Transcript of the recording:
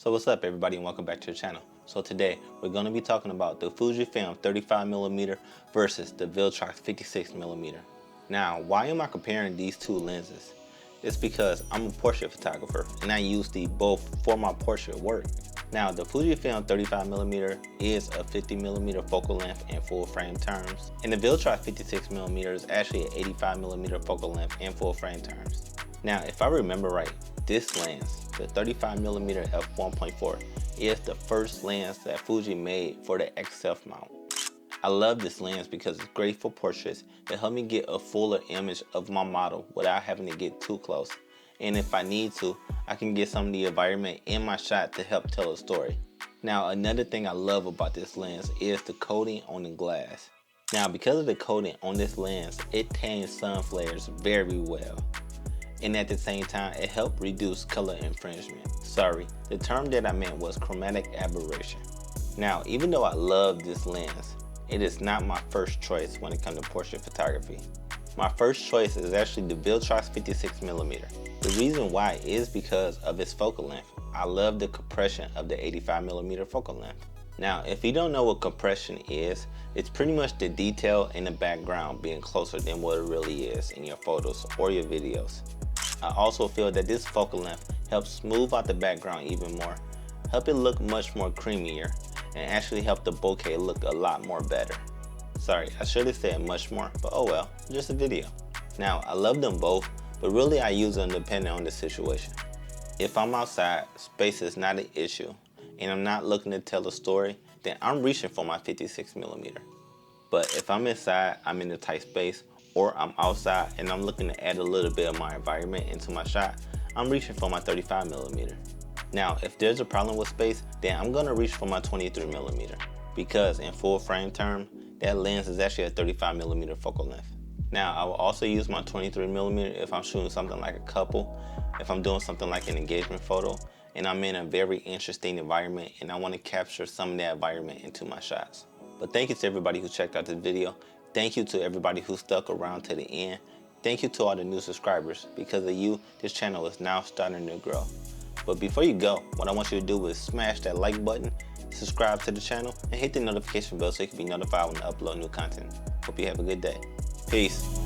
So what's up everybody, and welcome back to the channel. So today we're going to be talking about the Fuji 35mm versus the Viltrox 56mm. Now why am I comparing these two lenses? It's because I'm a portrait photographer and I use the both for my portrait work. Now the Fuji 35mm is a 50mm focal length in full frame terms, and the Viltrox 56mm is actually an 85mm focal length in full frame terms. Now if I remember right, this lens, the 35mm F1.4, is the first lens that Fuji made for the XF mount. I love this lens because it's great for portraits. It helps me get a fuller image of my model without having to get too close. And if I need to, I can get some of the environment in my shot to help tell a story. Now another thing I love about this lens is the coating on the glass. Now because of the coating on this lens, it tans sun flares very well. And at the same time, it helped reduce color infringement. Sorry, the term that I meant was chromatic aberration. Now, even though I love this lens, it is not my first choice when it comes to portrait photography. My first choice is actually the Viltrox 56mm. The reason why is because of its focal length. I love the compression of the 85mm focal length. Now, if you don't know what compression is, it's pretty much the detail in the background being closer than what it really is in your photos or your videos. I also feel that this focal length helps smooth out the background even more, help it look much more creamier, and actually help the bokeh look a lot more better. Sorry, I should have said much more, but oh well, just a video. Now, I love them both, but really I use them depending on the situation. If I'm outside, space is not an issue, and I'm not looking to tell a story, then I'm reaching for my 56mm. But if I'm inside, I'm in a tight space, or I'm outside and I'm looking to add a little bit of my environment into my shot, I'm reaching for my 35mm. Now, if there's a problem with space, then I'm gonna reach for my 23mm, because in full frame term, that lens is actually a 35mm focal length. Now, I will also use my 23mm if I'm shooting something like a couple, if I'm doing something like an engagement photo, and I'm in a very interesting environment and I wanna capture some of that environment into my shots. But thank you to everybody who checked out this video. Thank you to everybody who stuck around to the end. Thank you to all the new subscribers. Because of you, this channel is now starting to grow. But before you go, what I want you to do is smash that like button, subscribe to the channel, and hit the notification bell so you can be notified when I upload new content. Hope you have a good day. Peace.